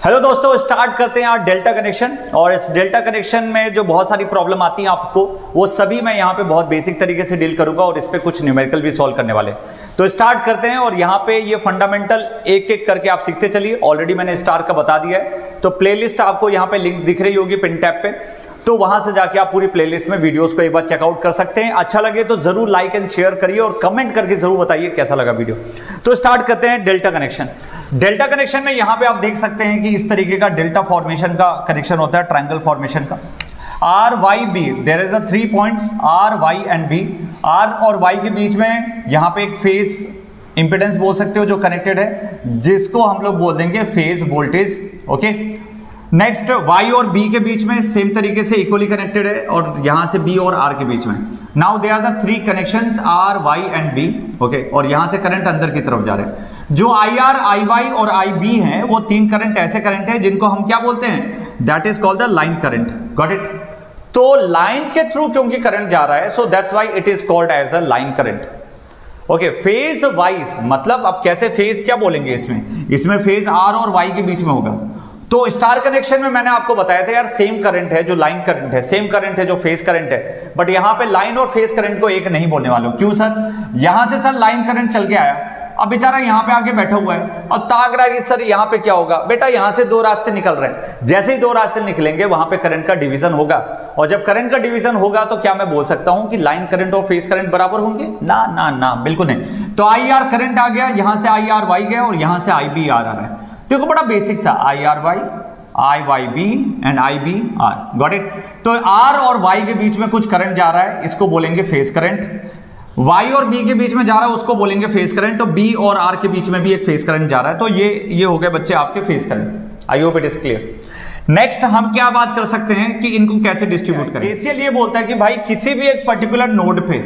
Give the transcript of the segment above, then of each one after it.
Hello दोस्तों, start करते हैं आज डेल्टा कनेक्शन। और इस डेल्टा कनेक्शन में जो बहुत सारी प्रॉब्लम आती है आपको, वो सभी मैं यहाँ पे बहुत बेसिक तरीके से डील करूंगा और इस पे कुछ न्यूमेरिकल भी सॉल्व करने वाले। तो स्टार्ट करते हैं और यहाँ पे ये फंडामेंटल एक एक करके आप सीखते चलिए। ऑलरेडी मैंने स्टार का बता दिया है, तो प्लेलिस्ट आपको यहाँ पे लिंक दिख रही होगी पिन टैब पे, तो वहां से जाके आप पूरी प्लेलिस्ट में वीडियोस को एक बार चेकआउट कर सकते हैं। अच्छा लगे तो जरूर लाइक एंड शेयर करिए और कमेंट करके जरूर बताइए कैसा लगा वीडियो। तो स्टार्ट करते हैं डेल्टा कनेक्शन। डेल्टा कनेक्शन में यहां पे आप देख सकते हैं कि इस तरीके का डेल्टा फॉर्मेशन का कनेक्शन होता है, ट्रायंगल फॉर्मेशन का। R Y B, there is the 3 points R Y and B. R और वाई के बीच में यहां पे एक फेज इंपेडेंस बोल सकते हो जो कनेक्टेड है, जिसको हम लोग बोल देंगे phase voltage. Okay, next y और b के बीच में सेम तरीके से इक्वली कनेक्टेड है, और यहां से b और r के बीच में। Now they are the 3 connections r y and b। Okay, और यहां से करंट अंदर की तरफ जा रहे हैं। जो IR, IY और IB हैं, वो 3 करंट ऐसे करंट हैं जिनको हम क्या बोलते हैं, that is called the line current. Got it? तो लाइन के थ्रू क्योंकि करंट जा रहा है, so that's why it is called as a line current. Okay, phase wise मतलब अब कैसे फेज क्या बोलेंगे इसमें फेज r और y के बीच में होगा। तो स्टार कनेक्शन में मैंने आपको बताया था यार, सेम करंट है जो लाइन करंट है, सेम करंट है जो फेज करंट है, बट यहां पे लाइन और फेज करंट को एक नहीं बोलने वाले। क्यों सर? यहां से सर लाइन करंट चल के आया, अब बेचारा यहां पे आके बैठा हुआ है और ताक रहा है कि सर यहां पे क्या होगा। बेटा यहां से 2 रास्ते निकल रहे हैं, जैसे ही 2 रास्ते निकलेंगे वहां पे करंट का डिवीजन होगा, और जब करंट का डिवीजन होगा तो क्या मैं बोल सकता हूं कि लाइन करंट और फेज करंट बराबर होंगे? ना ना ना, बिल्कुल नहीं। तो IR करंट आ गया, यहां से IRY गया और यहां से IBR आ रहा है। देखो बड़ा बेसिक सा, IRY, IYB and IBR। Got it? तो R और Y के बीच में कुछ करंट जा रहा है, इसको बोलेंगे फेज करंट। Y और B के बीच में जा रहा है, उसको बोलेंगे फेज करंट। तो B और R के बीच में भी एक फेज करंट जा रहा है। तो ये हो गए बच्चे आपके phase current. I hope it is clear. Next हम क्या बात कर सकते हैं कि इनको कैसे डिस्ट्रीब्यूट करें। KCL ये बोलता है कि भाई किसी भी एक पर्टिकुलर नोड पे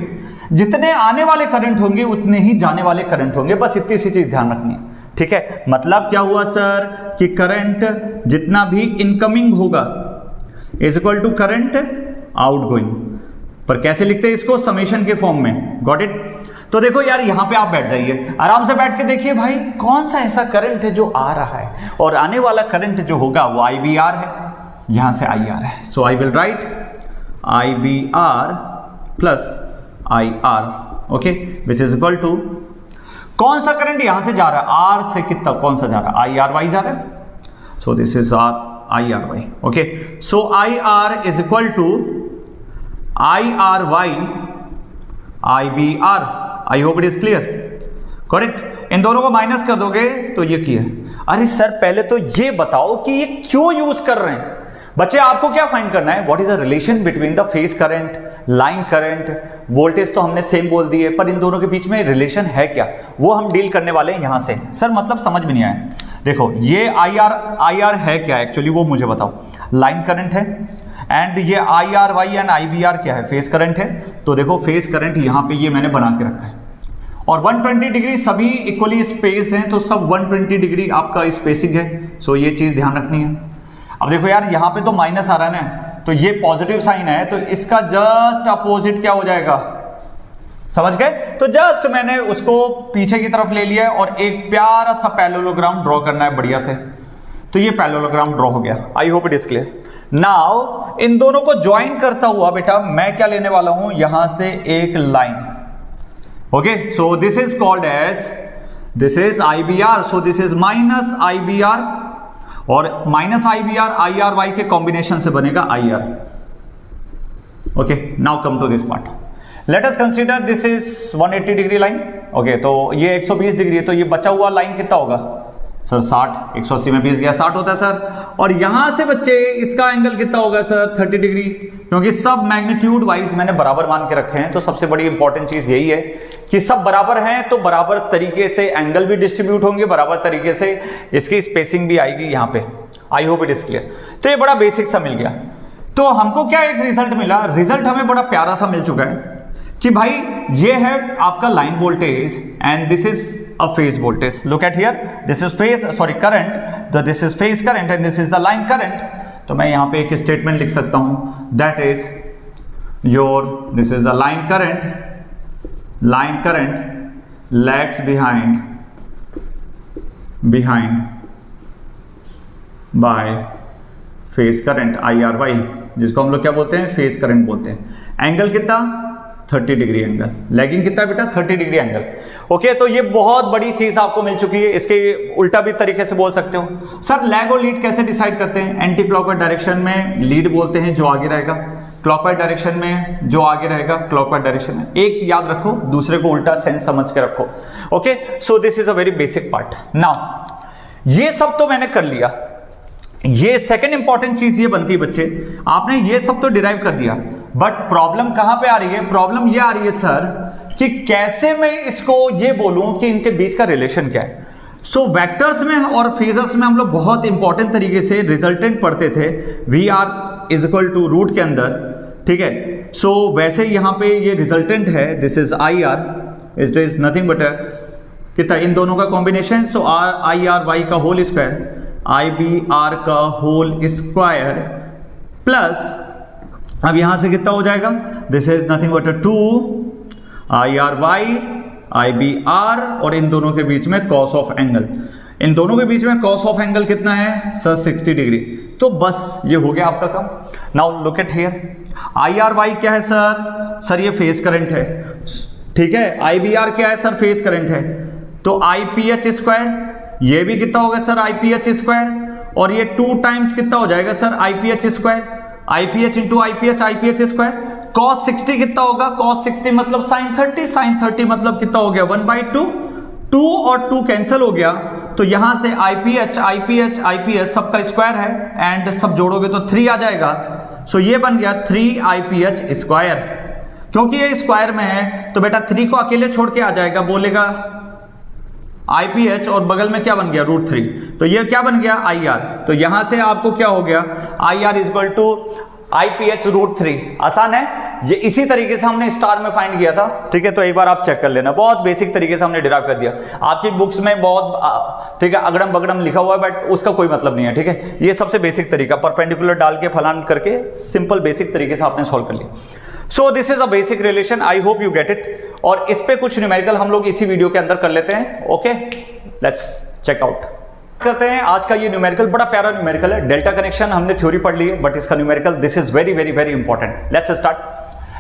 जितने आने वाले करंट होंगे उतने ही जाने वाले करंट होंगे। बस इतनी सी चीज ध्यान रखनी है, ठीक है? मतलब क्या हुआ सर कि करंट जितना भी इनकमिंग होगा is equal to current outgoing. पर कैसे लिखते हैं इसको? समेशन के फॉर्म में। Got it? तो देखो यार, यहां पे आप बैठ जाइए, आराम से बैठ के देखिए भाई कौन सा ऐसा करंट है जो आ रहा है, और आने वाला करंट जो होगा वो IBR है, यहां से IR है। So I will write IBR plus IR, okay, which is equal to कौन सा करंट यहां से जा रहा है, R से कितना कौन सा जा रहा है, IRY जा रहा है। So this is IRY। Okay, so IR is equal to IRY IBR। I hope it is clear. Correct? इन दोनों को माइनस कर दोगे तो ये किया। अरे सर पहले तो ये बताओ कि ये क्यों यूज कर रहे हैं। बच्चे आपको क्या फाइंड करना है, what is the relation between the phase current, line current, voltage तो हमने सेम बोल दिए, पर इन दोनों के बीच में रिलेशन है क्या, वो हम डील करने वाले हैं यहां से। सर मतलब समझ में नहीं आया। देखो ये IR है क्या एक्चुअली, वो मुझे बताओ। लाइन करंट है, एंड ये IRY एंड IBR क्या है, फेज करंट है। तो देखो फेज करंट यहां पे ये मैंने बना के रखा है, और 120 डिग्री सभी इक्वली स्पेस्ड हैं, तो सब 120 डिग्री आपका स्पेसिंग है। सो ये चीज ध्यान रखनी है। अब देखो यार, यहां पे तो माइनस आ रहा है ना, तो ये पॉजिटिव साइन है, तो इसका जस्ट अपोजिट क्या हो जाएगा, समझ गए? तो जस्ट मैंने उसको पीछे की तरफ ले लिया और एक प्यारा सा पैरेललोग्राम ड्रॉ करना है बढ़िया से। तो ये पैरेललोग्राम ड्रॉ हो गया। आई hope it is clear. Now in दोनों को ज्वाइन करता हुआ बेटा मैं क्या लेने वाला हूं, यहां से एक line. Okay, so this is called as, this is IBR, so this is minus IBR, और माइनस IBR IRY के कॉम्बिनेशन से बनेगा IR। Okay, now come to this part. Let us consider this is 180 degree line. Okay, तो ये 120 degree है, तो ये बचा हुआ लाइन कितना होगा सर? 60। 180 में 20 गया, 60 होता है सर। और यहां से बच्चे इसका एंगल कितना होगा सर? 30 डिग्री, क्योंकि सब मैग्नीट्यूड वाइज मैंने बराबर मान के रखे हैं। तो सबसे बड़ी इंपॉर्टेंट चीज यही है कि सब बराबर हैं, तो बराबर तरीके से एंगल भी डिस्ट्रीब्यूट होंगे, बराबर तरीके से इसकी स्पेसिंग भी आएगी यहां पे। आई होप इट इज क्लियर। तो ये बड़ा बेसिक सा मिल गया। तो हमको क्या एक रिजल्ट मिला, रिजल्ट हमें बड़ा प्यारा सा मिल चुका है कि भाई ये है आपका line voltage and this is a phase voltage. Look at here, this is phase current, so this is phase current and this is the line current. तो मैं यहाँ पे एक स्टेटमेंट लिख सकता हूँ, that is your, this is the line current lags behind bye phase current IRY, जिसको हम लोग क्या बोलते हैं, फेज करंट बोलते हैं। एंगल कितना, 30 डिग्री एंगल। लैगिंग कितना बेटा, 30 डिग्री एंगल। ओके, तो ये बहुत बड़ी चीज आपको मिल चुकी है। इसके उल्टा भी तरीके से बोल सकते हो। सर लैग और लीड कैसे डिसाइड करते हैं? एंटी क्लॉकवाइज डायरेक्शन में लीड बोलते हैं, जो आगे रहेगा। क्लॉकवाइज डायरेक्शन में जो आगे रहेगा, क्लॉकवाइज डायरेक्शन में। एक याद रखो, दूसरे को उल्टा सेंस समझ के रखो। Okay, so this is a very basic part. Now ये सब तो मैंने कर लिया। ये सेकंड इंपॉर्टेंट चीज ये बनती है बच्चे, आपने ये सब तो डिराइव कर दिया, बट प्रॉब्लम कहां पे आ रही है? प्रॉब्लम ये आ रही है सर कि कैसे मैं इसको ये बोलूं कि इनके बीच का रिलेशन क्या है। सो वेक्टर्स में और फेजर्स में हम लोग बहुत इंपॉर्टेंट तरीके से रिजल्टेंट पढ़ते थे, VR is equal to root के अंदर, ठीक है। सो वैसे यहां पे ये रिजल्टेंट है, this is IR, it is nothing but कितना, इन दोनों का कॉम्बिनेशन। सो IRY का होल स्क्वायर, IBR का होल स्क्वायर प्लस, अब यहां से कितना हो जाएगा, this is nothing but 2 IRY IBR, और इन दोनों के बीच में कॉस ऑफ एंगल। इन दोनों के बीच में कॉस ऑफ एंगल कितना है सर, 60 डिग्री। तो बस ये हो गया आपका काम। Now look at here, IRY क्या है सर? सर ये फेज करंट है, ठीक है। IBR क्या है सर? फेज करंट है। तो IPH स्क्वायर, ये भी कितना होगा सर? IPH स्क्वायर, और ये 2 टाइम्स कितना हो जाएगा sir? IPH square, IPH into IPH square. cos 60 कितना होगा? cos 60 मतलब sin 30, sin 30 मतलब कितना हो गया? 1/2, 2 और 2 कैंसिल हो गया, तो यहां से IPH सबका स्क्वायर है, एंड सब जोड़ोगे तो 3 आ जाएगा। सो ये बन गया 3 IPH स्क्वायर। क्योंकि ये स्क्वायर में है तो बेटा 3 को अकेले छोड़ के आ जाएगा, बोलेगा IPH, और बगल में क्या बन गया? √3। तो ये क्या बन गया? IR। तो यहां से आपको क्या हो गया? IR is equal to IPH √3। आसान है, ये इसी तरीके से हमने स्टार में फाइंड किया था, ठीक है। तो एक बार आप चेक कर लेना, बहुत बेसिक तरीके से हमने डिराइव कर दिया। आपकी बुक्स में बहुत, ठीक है, अगड़म बगड़म लिखा हुआ है, बट उसका कोई मतलब नहीं है, ठीक है। ये सबसे बेसिक तरीका, परपेंडिकुलर डाल के फलान करके सिंपल बेसिक तरीके से आपने सॉल्व कर लिया। सो this is a basic relation, I hope you get it. और इस पे कुछ न्यूमेरिकल हम लोग इसी वीडियो के अंदर कर लेते हैं। ओके, लेट्स चेक आउट करते हैं। आज का ये न्यूमेरिकल बड़ा प्यारा न्यूमेरिकल है। डेल्टा कनेक्शन हमने थ्योरी पढ़ ली है, बट इसका numerical this is very very very important. Let's start.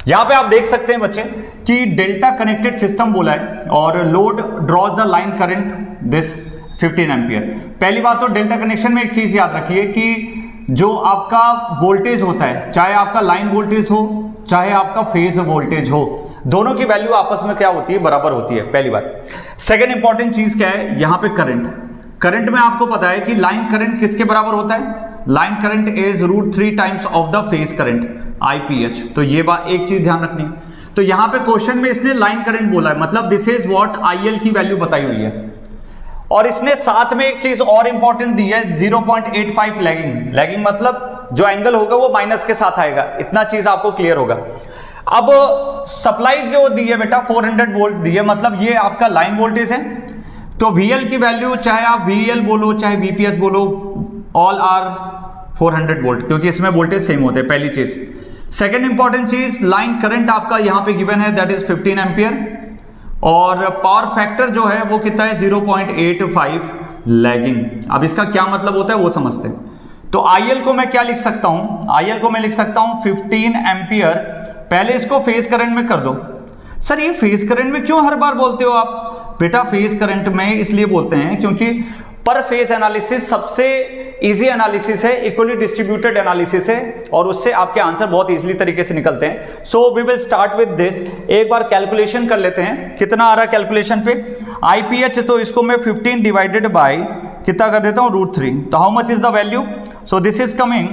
यहां पे आप देख सकते हैं बच्चे कि डेल्टा कनेक्टेड सिस्टम बोला है, और load drawers the line current this 15 ampere. पहली बात तो डेल्टा कनेक्शन में एक चीज याद रखिए कि जो आपका वोल्टेज होता है, चाहे आपका लाइन वोल्टेज हो चाहे आपका फेज वोल्टेज हो, दोनों की वैल्यू आपस में क्या होती है? बराबर होती है, पहली बात। सेकेंड इंपॉर्टेंट चीज क्या है? यहां पे करंट, करंट में आपको पता है कि लाइन करंट किसके बराबर होता है? Line current is √3 times of the phase current IPH। तो ये बात एक चीज ध्यान रखनी। तो यहां पे क्वेश्चन में इसने लाइन करंट बोला है, मतलब दिस इज व्हाट IL की वैल्यू बताई हुई है। और इसने साथ में एक चीज और इंपॉर्टेंट दी है, 0.85 लैगिंग। लैगिंग मतलब जो एंगल होगा वो माइनस के साथ आएगा, इतना चीज आपको क्लियर होगा। अब सप्लाई जो दी है बेटा 400 वोल्ट दी है, मतलब ये आपका लाइन वोल्टेज है। तो VL की वैल्यू, चाहे आप VL बोलो चाहे VPS बोलो, ऑल आर 400 वोल्ट, क्योंकि इसमें वोल्टेज सेम होते हैं, पहली चीज। सेकेंड इंपॉर्टेंट चीज, लाइन करंट आपका यहां पे गिवन है, दैट इज 15 एम्पियर, और पावर फैक्टर जो है वो कितना है? 0.85 लैगिंग। अब इसका क्या मतलब होता है वो समझते हैं। तो IL को मैं क्या लिख सकता हूं? IL को मैं लिख सकता हूं 15 एम्पियर। पहले इसको फेज करंट में कर दो। सर ये फेज करंट में क्यों हर बार बोलते हो आप? बेटा फेज करंट में इसलिए बोलते हैं क्योंकि पर फेज एनालिसिस सबसे इजी एनालिसिस है, इक्वली डिस्ट्रीब्यूटेड एनालिसिस है, और उससे आपके आंसर बहुत इजीली तरीके से निकलते हैं। So we will start with this. एक बार कैलकुलेशन कर लेते हैं, कितना आ रहा है कैलकुलेशन पे? IPH, तो इसको मैं 15 डिवाइडेड बाय कितना कर देता हूं? √3। तो how much is the value? So this is coming,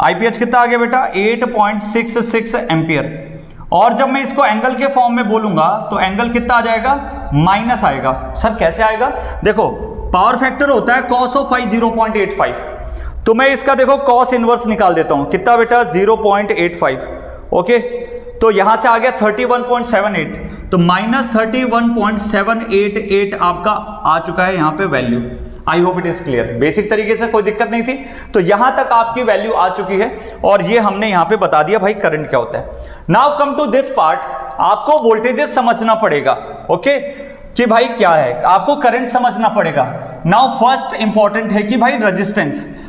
IPH कितना आ गया बेटा? 8.66 एम्पियर। और जब मैं इसको एंगल के फॉर्म में बोलूंगा तो एंगल कितना आ जाएगा? माइनस आएगा। सर कैसे आएगा? देखो पावर फैक्टर होता है cos ऑफ I 0.85, तो मैं इसका देखो cos इनवर्स निकाल देता हूं। कितना बेटा? 0.85। ओके, तो यहां से आ गया 31.78, तो -31.788 आपका आ चुका है यहां पे value. I hope it is clear. Basic तरीके से कोई दिक्कत नहीं थी, तो यहां तक आपकी वैल्यू आ चुकी है, और ये हमने यहां पे बता दिया भाई करंट क्या होता है। Now come to this part, आपको वोल्टेजेस समझना पड़ेगा। ओके, कि भाई क्या है, आपको करंट समझना पड़ेगा। नाउ फर्स्ट इंपॉर्टेंट है कि भाई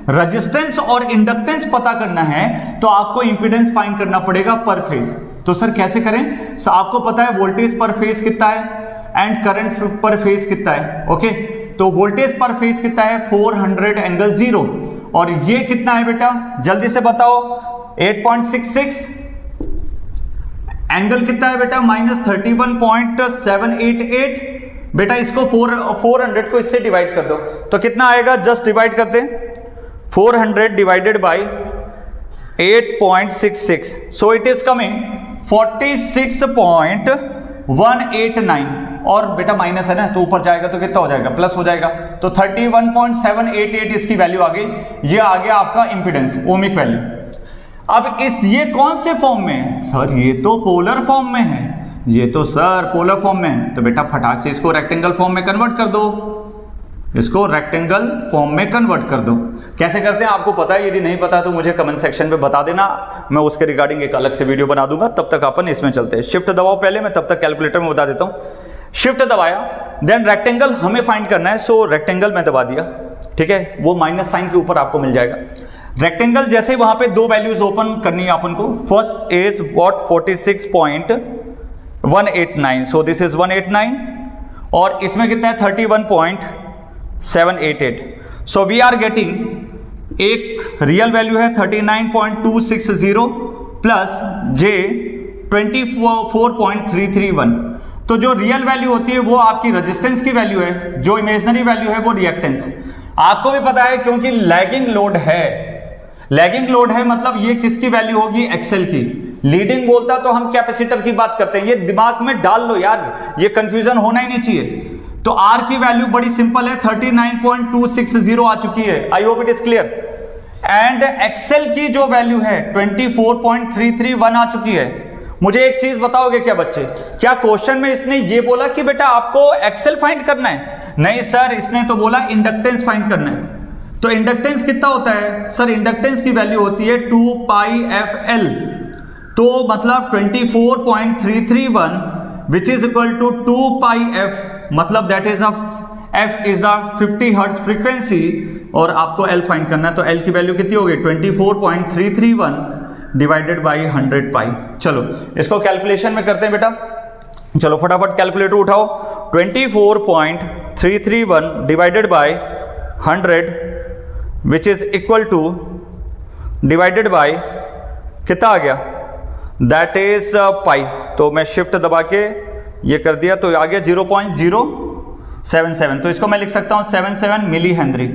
रेजिस्टेंस और इंडक्टेंस पता करना है तो आपको इंपीडेंस फाइंड करना पड़ेगा पर फेज। तो सर कैसे करें? सो आपको पता है वोल्टेज पर फेज कितना है एंड करंट पर फेज कितना है। ओके, तो वोल्टेज पर फेज कितना है 400 एंगल 0 और ये कितना है बेटा जल्दी से बताओ 8.66 एंगल कितना है बेटा -31.788। बेटा इसको 400 को इससे डिवाइड कर दो तो कितना आएगा, जस्ट डिवाइड करते हैं 400 divided by 8.66 so it is coming 46.189 और बेटा माइनस है ना तो ऊपर जाएगा तो कितना हो जाएगा, प्लस हो जाएगा तो 31.788 इसकी वैल्यू आ गई। ये आ गया आपका इंपीडेंस ओमिक वैल्यू। अब ये कौन से फॉर्म में है सर? ये तो पोलर फॉर्म में है, ये तो सर पोलर फॉर्म में है। तो बेटा फटाक से इसको रेक्टेंगल फॉर्म में कन्वर्ट कर दो, इसको रेक्टेंगल फॉर्म में कन्वर्ट कर दो। कैसे करते हैं आपको पता है? यदि नहीं पता तो मुझे कमेंट सेक्शन में बता देना, मैं उसके रिगार्डिंग एक अलग से वीडियो बना दूंगा। तब तक अपन इसमें चलते हैं। शिफ्ट दबाओ पहले, मैं तब तक कैलकुलेटर में बता देता हूं। शिफ्ट दबाया, देन रेक्टेंगल हमें फाइंड करना है, सो रेक्टेंगल में दबा दिया, ठीक है, वो माइनस साइन के ऊपर आपको मिल जाएगा। रेक्टेंगल जैसे ही वहां पे दो वैल्यूज ओपन करनी है अपन को, first is what 46.189 so this is 189 और इसमें कितना है 31.788 सो वी आर गेटिंग एक रियल वैल्यू है 39.260 प्लस जे 24.331। तो जो रियल वैल्यू होती है वो आपकी रेजिस्टेंस की वैल्यू है, जो इमेजिनरी वैल्यू है वो रिएक्टेंस। आपको भी पता है क्योंकि लैगिंग लोड है मतलब ये किसकी वैल्यू होगी, एक्सेल की। लीडिंग बोलता तो हम कैपेसिटर की बात करते हैं, ये दिमाग में डाल लो यार, ये कंफ्यूजन होना ही नहीं चाहिए। तो आर की वैल्यू बड़ी सिंपल है 39.260 आ चुकी है, I hope it is clear. And XL की जो वैल्यू है 24.331 आ चुकी है। मुझे एक चीज बताओगे क्या बच्चे, क्या क्वेश्चन में इसने ये बोला कि बेटा आपको एक्सेल फाइंड करना है? नहीं सर, इसने तो बोला इंडक्टेंस फाइंड करना है। तो इंडक्टेंस कितना होता है सर? इंडक्टेंस की वैल्यू होती है 2πfl, तो मतलब 24.331 विच इज इक्वल टू 2πf, मतलब that is f is the 50 hertz frequency और आपको l फाइंड करना है। तो l की वैल्यू कितनी होगी 24.331 डिवाइडेड बाई 100 पाई। चलो इसको कैलकुलेशन में करते हैं बेटा, चलो फटाफट कैलकुलेटर उठाओ। 24.331 divided by 100 which is equal two divided by कितना आ गया, दैट इज पाई। तो मैं शिफ्ट दबा के ये कर दिया तो आ गया 0.077। तो इसको मैं लिख सकता हूं 77 milli henry.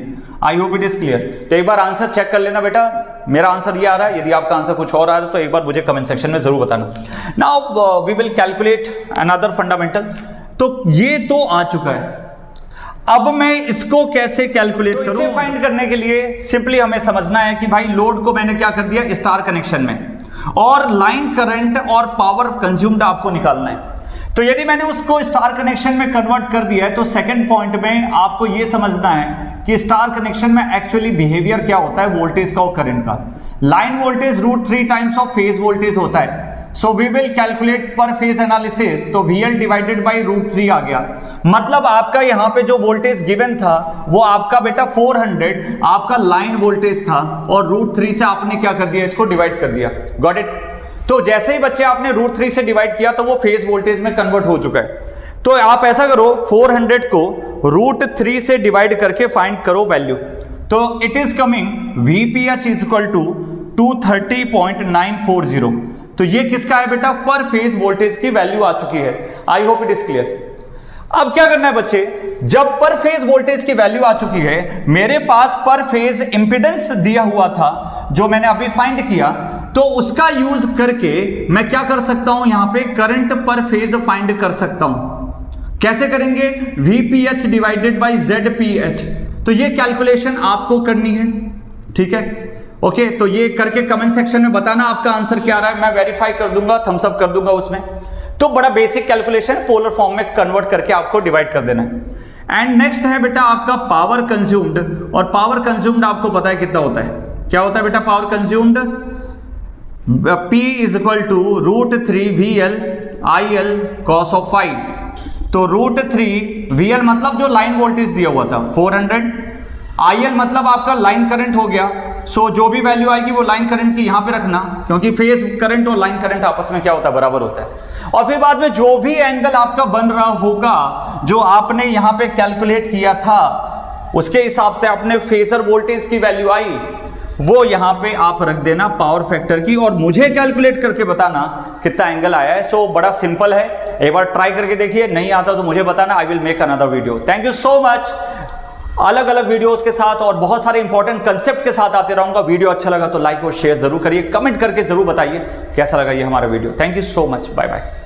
I hope it is clear. तो एक बार आंसर चेक कर लेना बेटा, मेरा आंसर ये आ रहा है, यदि आपका आंसर कुछ और आ रहा है तो एक बार मुझे कमेंट सेक्शन में जरूर बताना। Now we will calculate another fundamental. तो ये तो आ चुका है, अब मैं इसको कैसे कैलकुलेट करूं? इसे फाइंड करने के लिए सिंपली हमें समझना है कि भाई लोड को मैंने क्या कर दिया स्टार कनेक्शन में, और लाइन करंट और पावर कंज्यूम्ड आपको निकालना है। तो यदि मैंने उसको स्टार कनेक्शन में कन्वर्ट कर दिया है तो सेकंड पॉइंट में आपको यह समझना है कि स्टार कनेक्शन में एक्चुअली बिहेवियर क्या होता है वोल्टेज का और करंट का। Line voltage √3 times of phase voltage होता है। सो वी विल कैलकुलेट पर फेज एनालिसिस, तो VL डिवाइडेड बाई √3 आ गया। मतलब आपका यहां पे जो वोल्टेज गिवन था वो आपका बेटा 400 आपका लाइन वोल्टेज था और √3 से आपने क्या कर दिया, इसको डिवाइड कर दिया। Got it? तो जैसे ही बच्चे आपने √3 से डिवाइड किया तो वो फेज वोल्टेज में कन्वर्ट हो चुका है। तो आप ऐसा करो 400 को √3 से डिवाइड करके फाइंड करो वैल्यू। तो it is coming VPH is equal to 230.940। तो ये किसका है बेटा, पर फेज वोल्टेज की वैल्यू आ चुकी है। I hope it is clear. अब क्या करना है बच्चे, जब पर फेज वोल्टेज की वैल्यू आ चुकी है, मेरे पास पर फेज इंपीडेंस दिया हुआ था जो मैंने अभी फाइंड किया, तो उसका यूज करके मैं क्या कर सकता हूं, यहां पे करंट पर फेज फाइंड कर सकता हूं। कैसे करेंगे, VPH डिवाइडेड बाई ZPH। तो ये कैलकुलेशन आपको करनी है, ठीक है, ओके। तो ये करके कमेंट सेक्शन में बताना आपका आंसर क्या आ रहा है, मैं वेरीफाई कर दूंगा, थम्स अप कर दूंगा उसमें। तो बड़ा बेसिक कैलकुलेशन, पोलर फॉर्म में कन्वर्ट करके आपको डिवाइड कर देना है। एंड नेक्स्ट है बेटा आपका पावर कंज्यूम्ड, और पावर कंज्यूम्ड आपको पता है कितना होता है, क्या होता है बेटा power consumed, P is equal to √3 VL IL cos of 5। तो √3 VL मतलब जो लाइन वोल्टेज दिया हुआ था 400, IL मतलब आपका लाइन करंट हो गया। सो जो भी वैल्यू आएगी वो लाइन करंट की यहां पे रखना, क्योंकि फेज करंट और लाइन करंट आपस में क्या होता है, बराबर होता है। और फिर बाद में जो भी एंगल आपका बन रहा होगा, जो आपने यहां पे कैलकुलेट किया था, उसके हिसाब से आपने फेजर वोल्टेज की वैल्यू आई, वो यहां पे आप रख देना पावर फैक्टर की, और मुझे कैलकुलेट करके बताना कितना एंगल आया है। सो बड़ा सिंपल है, एक बार ट्राई करके देखिए, नहीं आता तो मुझे बताना, I will make another video. Thank you so much. अलग अलग वीडियोस के साथ और बहुत सारे इंपॉर्टेंट कंसेप्ट के साथ आते रहूंगा। वीडियो अच्छा लगा तो लाइक और शेयर जरूर करिए, कमेंट करके जरूर बताइए कैसा लगा ये हमारा video. Thank you so much, bye bye.